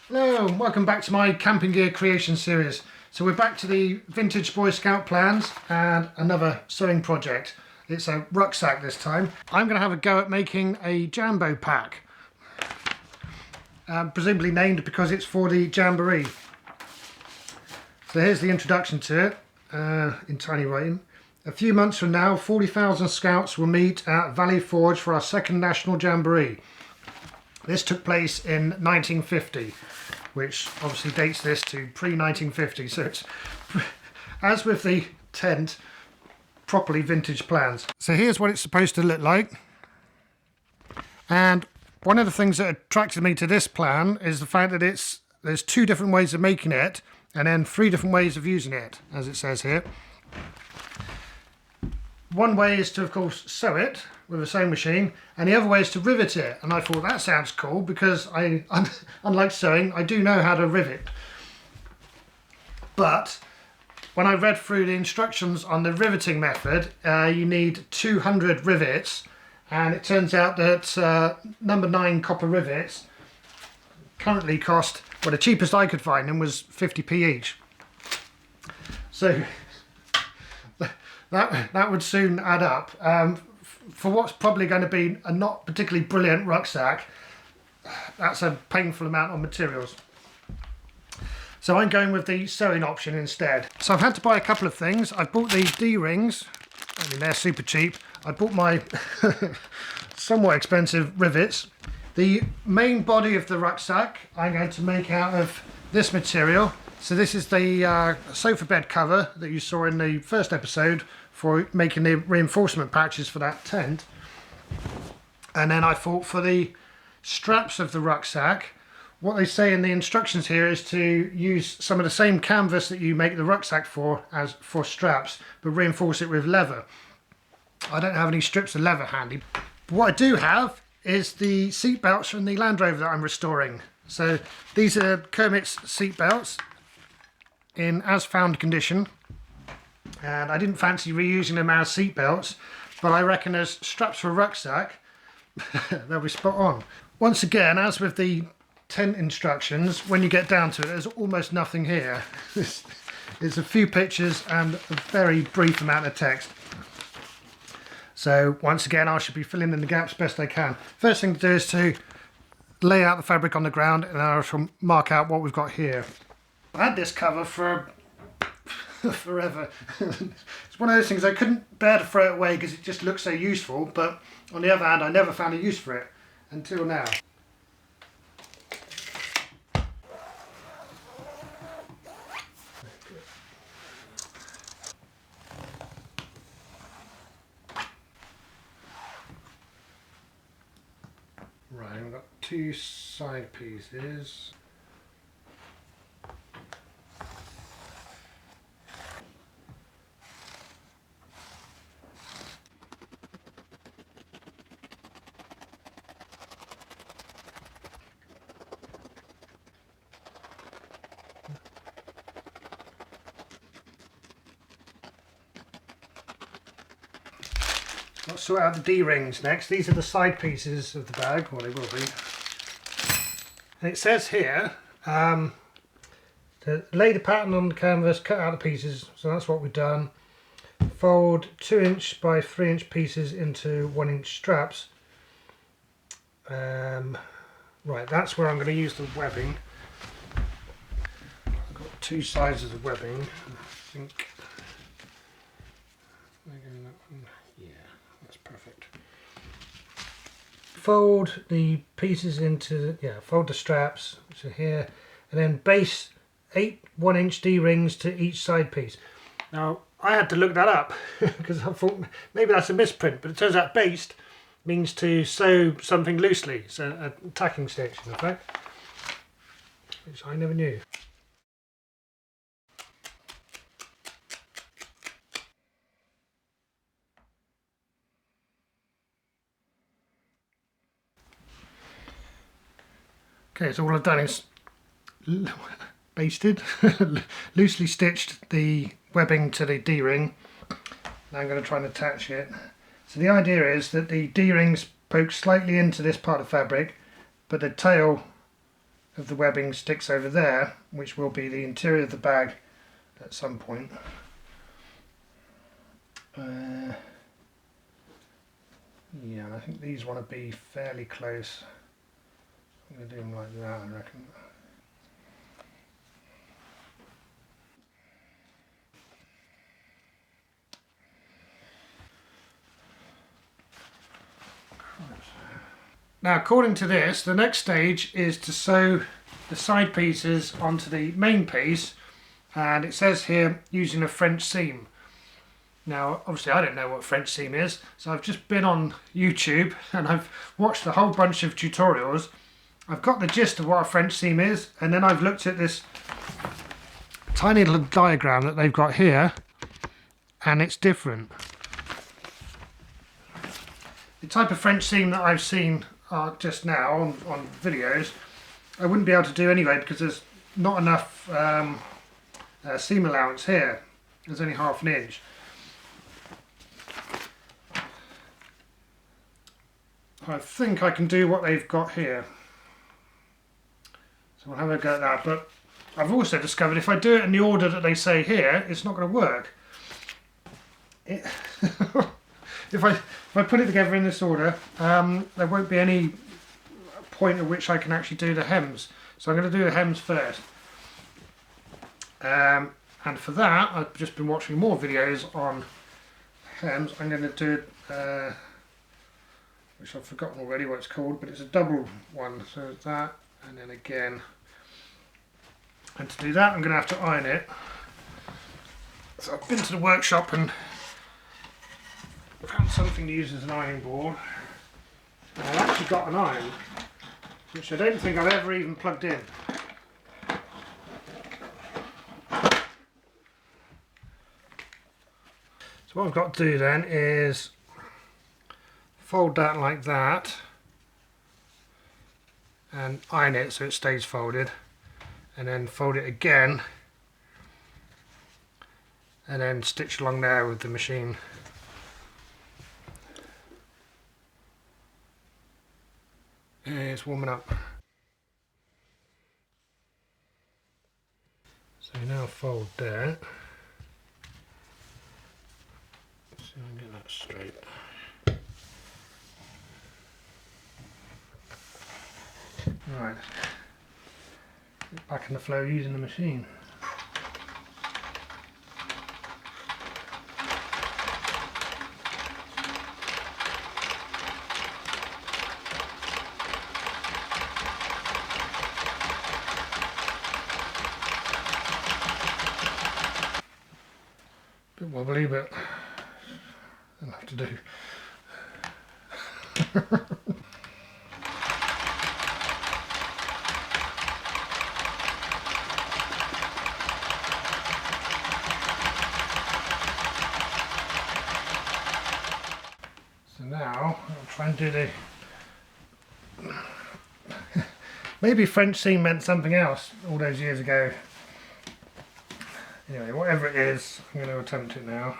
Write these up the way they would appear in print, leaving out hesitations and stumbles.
Hello and welcome back to my camping gear creation series. So we're back to the vintage Boy Scout plans and another sewing project. It's a rucksack this time. I'm going to have a go at making a jambo pack. Presumably named because it's for the jamboree. So here's the introduction to it in tiny writing. A few months from now, 40,000 scouts will meet at Valley Forge for our second national jamboree. This took place in 1950, which obviously dates this to pre-1950, so it's, as with the tent, properly vintage plans. So here's what it's supposed to look like. And one of the things that attracted me to this plan is the fact that there's two different ways of making it, and then three different ways of using it, as it says here. One way is to, of course, sew it with a sewing machine, and the other way is to rivet it. And I thought that sounds cool because unlike sewing, I do know how to rivet. But when I read through the instructions on the riveting method, you need 200 rivets, and it turns out that number 9 copper rivets currently cost, well, the cheapest I could find them was 50p each. So that would soon add up. For what's probably going to be a not particularly brilliant rucksack, that's a painful amount of materials. So I'm going with the sewing option instead. So I've had to buy a couple of things. I bought these D-rings. I mean, they're super cheap. I bought my somewhat expensive rivets. The main body of the rucksack I'm going to make out of this material. So this is the sofa bed cover that you saw in the first episode for making the reinforcement patches for that tent. And then I thought for the straps of the rucksack, what they say in the instructions here is to use some of the same canvas that you make the rucksack for as for straps, but reinforce it with leather. I don't have any strips of leather handy. But what I do have is the seat belts from the Land Rover that I'm restoring. So these are Kermit's seat belts in as found condition, and I didn't fancy reusing them as seat belts, but I reckon as straps for a rucksack they'll be spot on. Once again, as with the tent instructions, when you get down to it, there's almost nothing here. It's a few pictures and a very brief amount of text. So once again, I should be filling in the gaps best I can. First thing to do is to lay out the fabric on the ground, and I shall mark out what we've got here. I had this cover for forever. It's one of those things I couldn't bear to throw it away because it just looks so useful, but on the other hand I never found a use for it until now. Right, we've got two side pieces. Let's sort out the D-rings next. These are the side pieces of the bag, well they will be. And it says here, to lay the pattern on the canvas, cut out the pieces, so that's what we've done. Fold 2" by 3" pieces into 1" straps. Right, that's where I'm going to use the webbing. I've got two sides of the webbing, I think. Yeah, that's perfect. Fold the pieces into, fold the straps, which are here, and then baste 8 1" D-rings to each side piece. Now, I had to look that up because I thought maybe that's a misprint, but it turns out baste means to sew something loosely, so a tacking stitch in effect, which I never knew. Okay, so all I've done is basted, loosely stitched the webbing to the D-ring. Now I'm going to try and attach it. So the idea is that the D-rings poke slightly into this part of fabric, but the tail of the webbing sticks over there, which will be the interior of the bag at some point. Yeah, and I think these want to be fairly close. I'm going to do them like that, I reckon. Now, according to this, the next stage is to sew the side pieces onto the main piece, and it says here using a French seam. Now, obviously I don't know what French seam is, so I've just been on YouTube and I've watched a whole bunch of tutorials. I've got the gist of what a French seam is, and then I've looked at this tiny little diagram that they've got here, and it's different. The type of French seam that I've seen just now on videos, I wouldn't be able to do anyway because there's not enough seam allowance here. There's only ½ an inch. I think I can do what they've got here. So we'll have a go at that. But I've also discovered if I do it in the order that they say here, it's not going to work. If I put it together in this order, there won't be any point at which I can actually do the hems. So I'm going to do the hems first. And for that, I've just been watching more videos on hems. I'm going to do which I've forgotten already what it's called, but it's a double one. So that, and then again. And to do that, I'm going to have to iron it. So I've been to the workshop and found something to use as an ironing board. And I've actually got an iron, which I don't think I've ever even plugged in. So what I've got to do then is fold that like that and iron it so it stays folded, and then fold it again and then stitch along there with the machine. It's warming up. So now fold that. See if I can get that straight. Right. Get back in the flow using the machine. Bit wobbly, but I'll have to do. So now I'll try and do the. Maybe French seam meant something else all those years ago. Anyway, whatever it is, I'm going to attempt it now.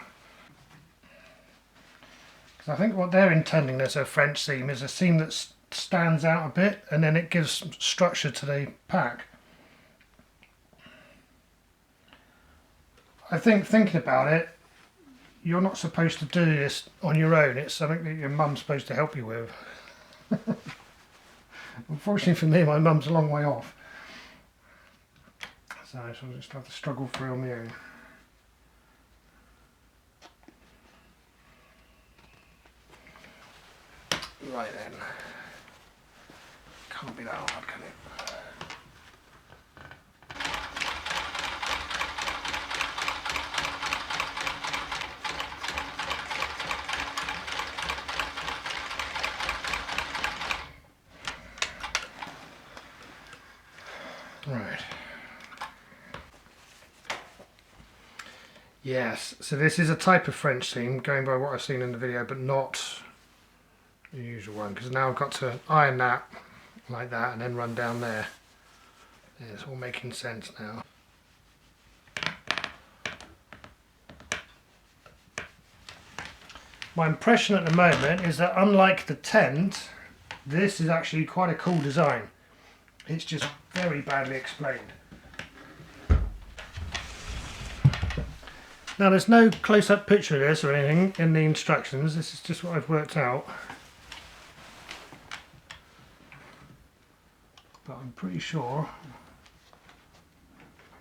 Because I think what they're intending as a French seam is a seam that stands out a bit and then it gives structure to the pack. I think, thinking about it, you're not supposed to do this on your own. It's something that your mum's supposed to help you with. Unfortunately for me, my mum's a long way off. So I'll just have to struggle through on my own. Right then. Can't be that hard, can it? Right. Yes, so this is a type of French seam, going by what I've seen in the video, but not the usual one, because now I've got to iron that like that and then run down there. Yeah, it's all making sense now. My impression at the moment is that unlike the tent, this is actually quite a cool design. It's just very badly explained. Now there's no close-up picture of this or anything in the instructions, this is just what I've worked out. But I'm pretty sure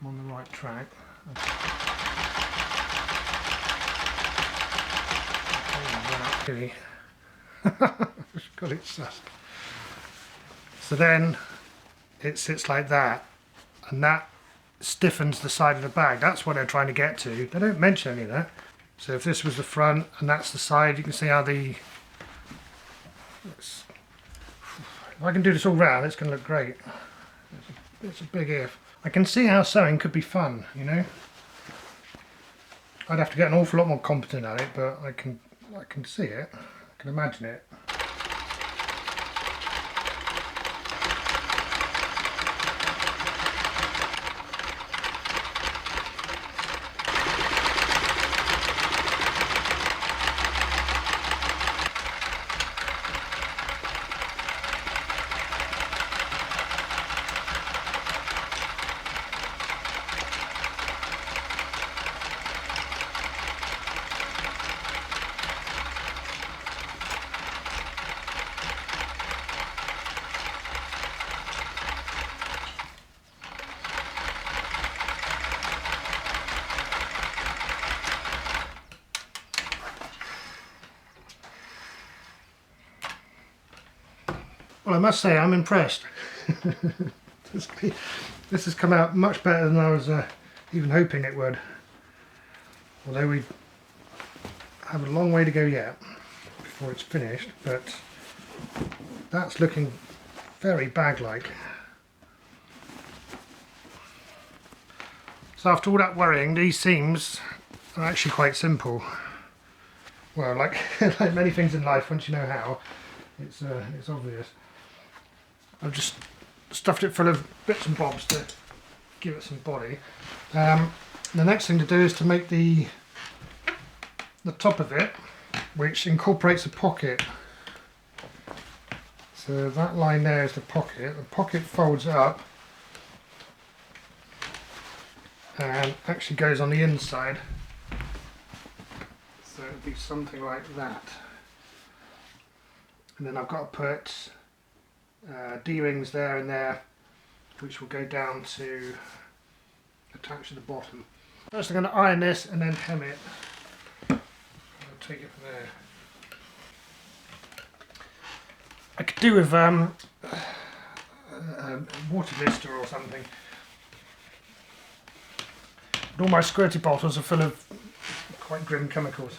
I'm on the right track. Okay. Got it sussed. So then it sits like that, and that stiffens the side of the bag. That's what they're trying to get to. They don't mention any of that. So if this was the front and that's the side, you can see how the... If I can do this all round, it's going to look great. It's a big if. I can see how sewing could be fun, you know. I'd have to get an awful lot more competent at it, but I can see it. I can imagine it. Well, I must say I'm impressed. This has come out much better than I was even hoping it would. Although we have a long way to go yet before it's finished, but that's looking very bag-like. So after all that worrying, these seams are actually quite simple. Well, like like many things in life, once you know how, it's obvious. I've just stuffed it full of bits and bobs to give it some body. The next thing to do is to make the top of it, which incorporates a pocket. So that line there is the pocket. The pocket folds up and actually goes on the inside. So it would be something like that. And then I've got to put D-rings there and there, which will go down to attach to the bottom. First I'm going to iron this and then hem it. I'll take it from there. I could do with a water blister or something. But all my squirty bottles are full of quite grim chemicals.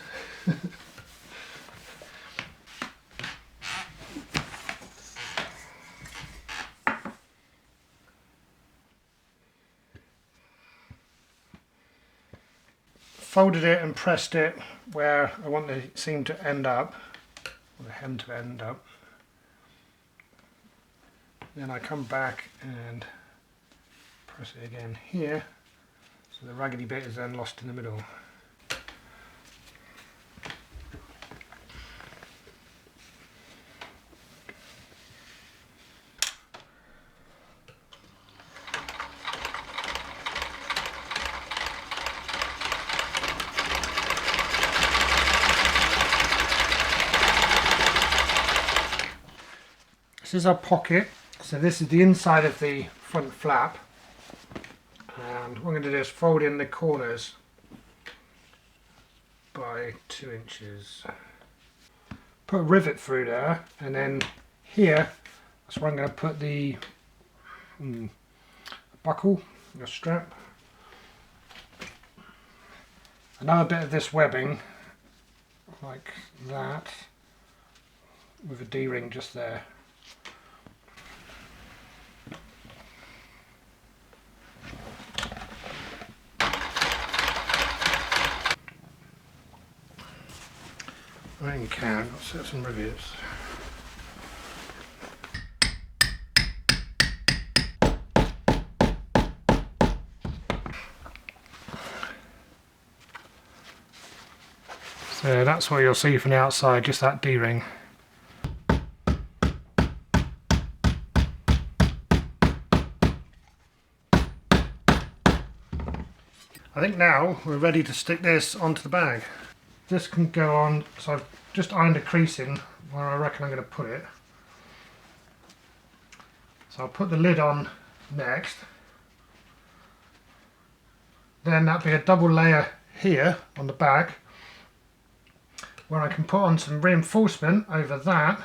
Folded it and pressed it where I want the seam to end up, or the hem to end up. Then I come back and press it again here, so the raggedy bit is then lost in the middle. This is our pocket, so this is the inside of the front flap, and what I'm going to do is fold in the corners by 2 inches. Put a rivet through there, and then here, that's where I'm going to put the buckle, the strap. Another bit of this webbing, like that, with a D-ring just there. I think you can. I'll set some rivets. So that's what you'll see from the outside, just that D-ring. I think now we're ready to stick this onto the bag. This can go on, so I've just ironed a crease in where I reckon I'm going to put it. So I'll put the lid on next. Then that'll be a double layer here on the back where I can put on some reinforcement over that,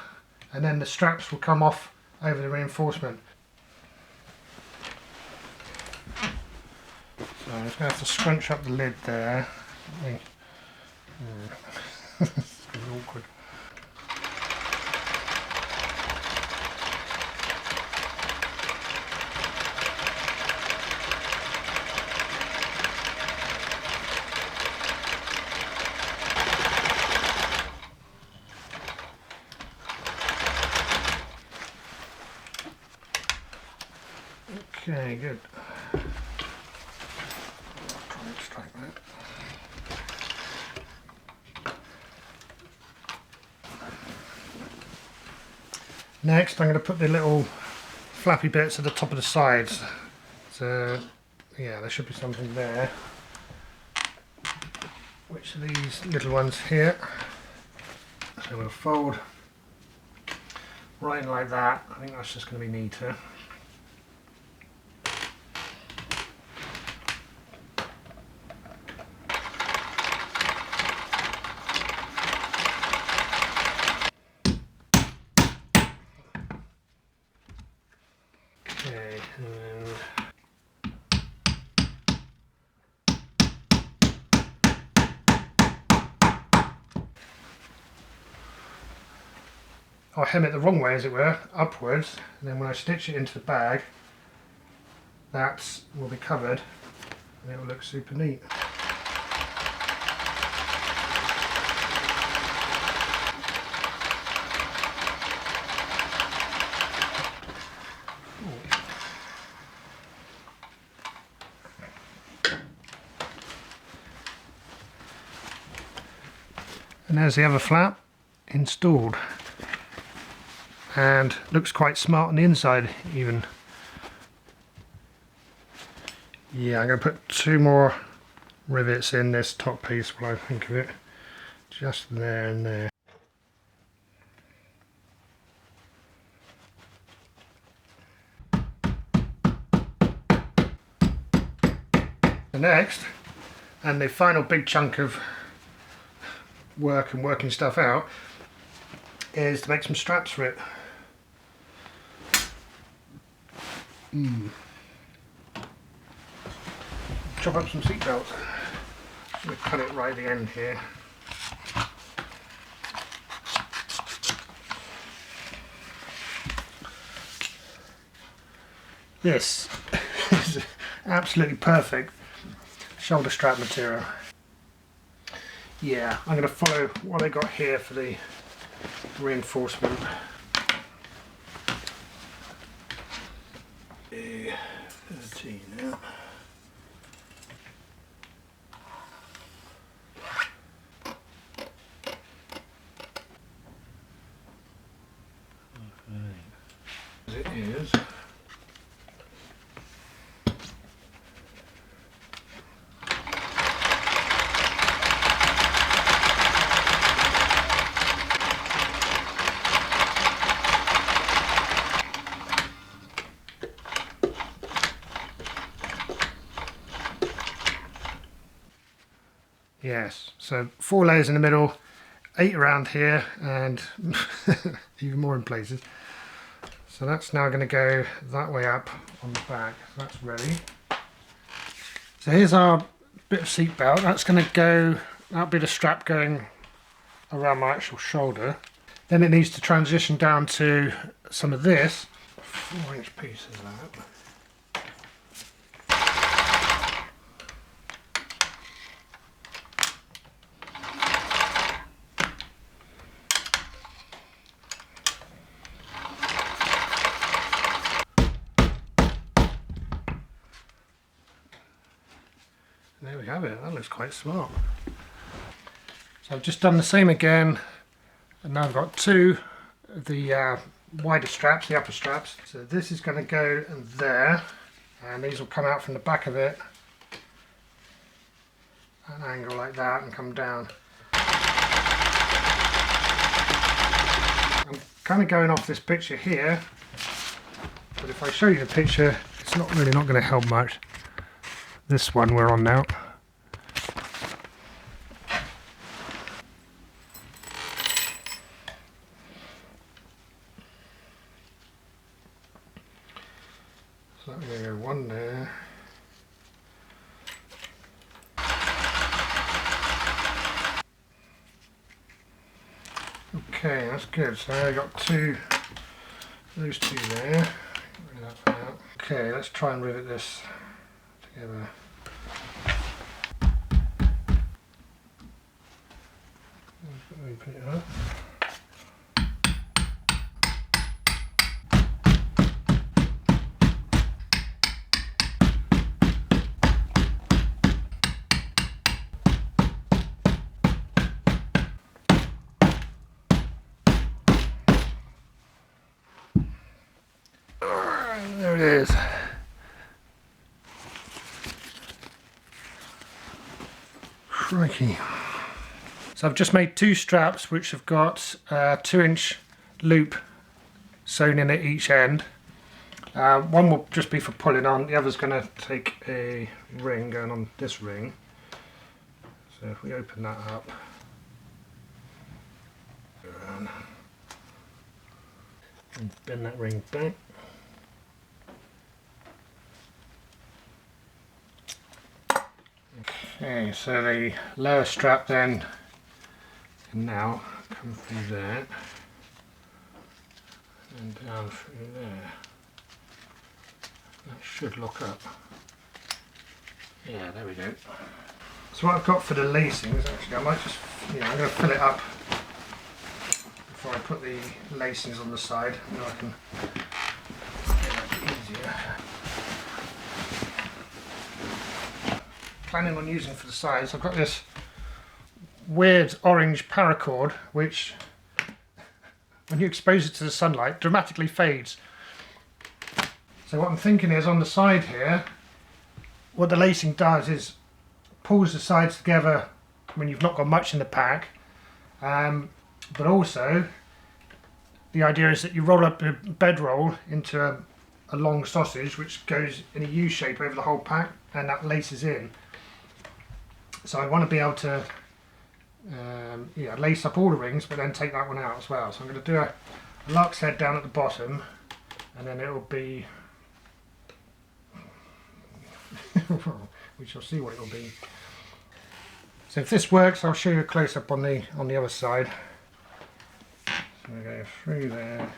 and then the straps will come off over the reinforcement. So I'm just going to have to scrunch up the lid there. It's going to be awkward. Okay, good. Try and extract that. Next, I'm going to put the little flappy bits at the top of the sides. So, yeah, there should be something there. Which are these little ones here? So we'll fold right in like that. I think that's just going to be neater. Okay, and then I'll hem it the wrong way, as it were, upwards, and then when I stitch it into the bag, that will be covered and it will look super neat. And there's the other flap installed, and looks quite smart on the inside even. Yeah, I'm going to put 2 more rivets in this top piece while I think of it, just there and there. The next, and the final big chunk of work and working stuff out, is to make some straps for it. Chop up some seat belts. I'm going to cut it right at the end here. This is absolutely perfect shoulder strap material. Yeah, I'm going to follow what I got here for the reinforcement. 13 now. As it is. Yes, so 4 layers in the middle, 8 around here, and even more in places. So that's now going to go that way up on the back. That's ready. So here's our bit of seat belt. That's going to go, that'll be the strap going around my actual shoulder. Then it needs to transition down to some of this 4-inch piece of that. There we have it, that looks quite smart. So I've just done the same again, and now I've got 2 of the wider straps, the upper straps. So this is going to go there, and these will come out from the back of it an angle like that and come down. I'm kind of going off this picture here, but if I show you the picture, it's not going to help much. This one we're on now. So I'm going to go one there. Okay, that's good. So I got those two there. Okay, let's try and rivet this together. Open it up. There it is. Crikey. So I've just made two straps which have got a 2-inch loop sewn in at each end. One will just be for pulling on, the other's going to take a ring going on this ring. So if we open that up, and bend that ring back. Okay, so the lower strap then can now come through there and down through there. That should lock up. Yeah, there we go. So what I've got for the lacings, actually I might just, I'm going to fill it up before I put the lacings on the side, and I can make it easier. Planning on using for the sides, I've got this weird orange paracord which, when you expose it to the sunlight, dramatically fades. So what I'm thinking is, on the side here, what the lacing does is pulls the sides together when you've not got much in the pack, but also the idea is that you roll up a bedroll into a long sausage which goes in a U shape over the whole pack, and that laces in. So I want to be able to lace up all the rings, but then take that one out as well. So I'm going to do a lark's head down at the bottom, and then it will be we shall see what it will be. So if this works, I'll show you a close up on the other side. So we go through there,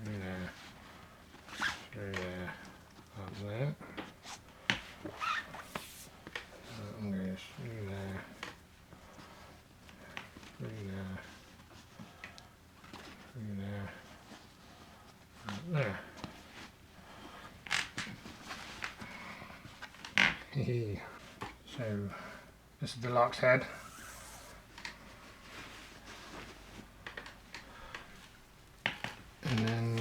through there, through there, up there. I'm going through there, through there, through there, up there. So this is the lark's head. And then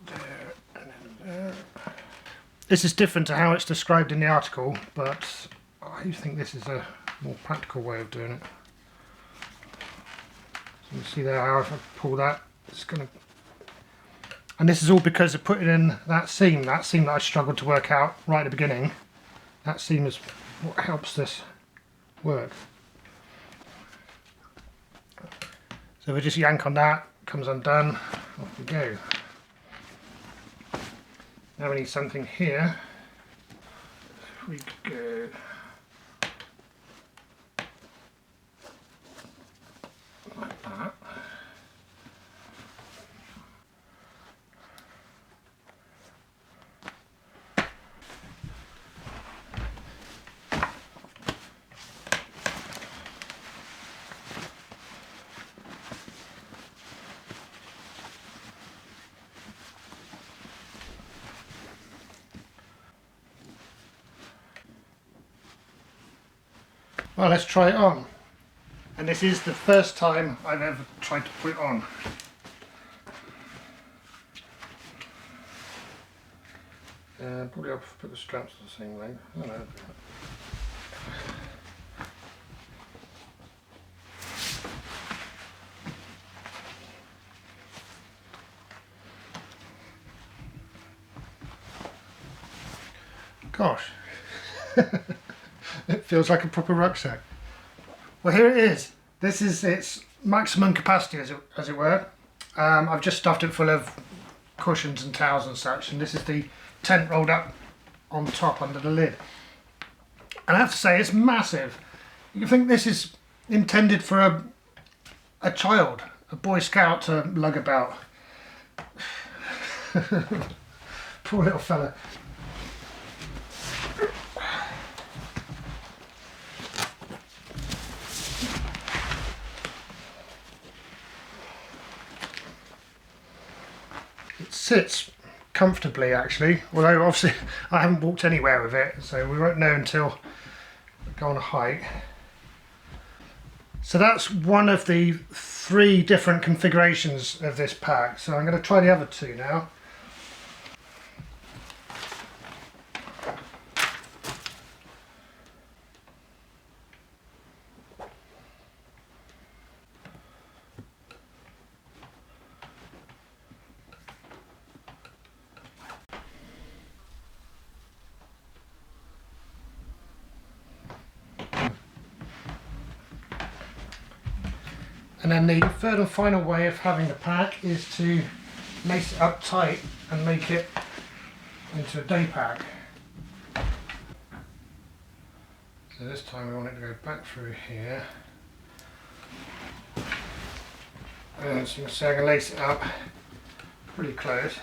there, and then there. This is different to how it's described in the article, but I think this is a more practical way of doing it. So you see there how if I pull that, it's going to... And this is all because I put it in that seam that I struggled to work out right at the beginning. That seam is what helps this work. So if we just yank on that, it comes undone, off we go. Now we need something here. We could go like that. Well, let's try it on. and this is the first time I've ever tried to put it on. Probably I'll put the straps the same length. I don't know. Gosh, it feels like a proper rucksack. Well, here it is. This is its maximum capacity, as it were. I've just stuffed it full of cushions and towels and such, and this is the tent rolled up on top under the lid. And I have to say, it's massive. You think this is intended for a child, a Boy Scout to lug about. Poor little fella. It sits comfortably actually, although obviously I haven't walked anywhere with it, so we won't know until we go on a hike. So that's one of the 3 different configurations of this pack, so I'm going to try the other 2 now. And then the third and final way of having the pack is to lace it up tight and make it into a day pack. So this time we want it to go back through here. And so you can see I can lace it up pretty close.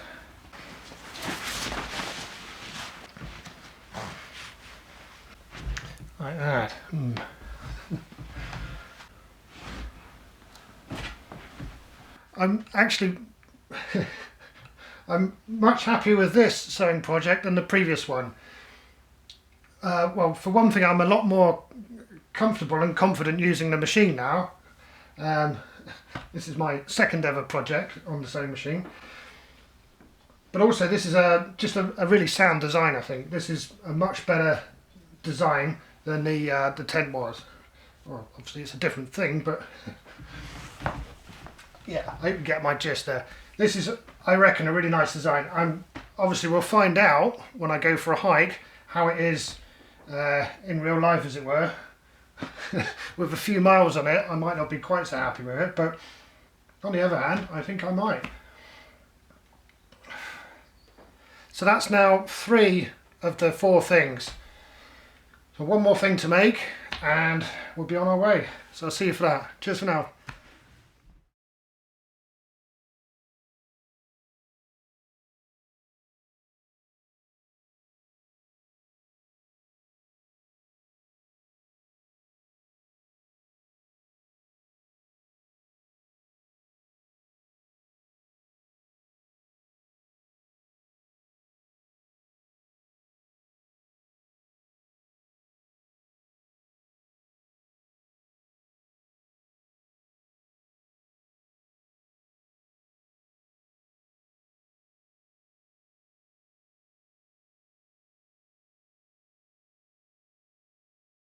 Like that. I'm actually I'm much happier with this sewing project than the previous one. Well, for one thing, I'm a lot more comfortable and confident using the machine now. This is my second ever project on the sewing machine. But also this is just a really sound design, I think. This is a much better design than the tent was. Well, obviously it's a different thing, but yeah, I hope you get my gist there. This is, I reckon, a really nice design. Obviously we'll find out when I go for a hike how it is in real life, as it were. With a few miles on it, I might not be quite so happy with it, but on the other hand, I think I might. So that's now 3 of the 4 things. So one more thing to make and we'll be on our way. So I'll see you for that. Cheers for now.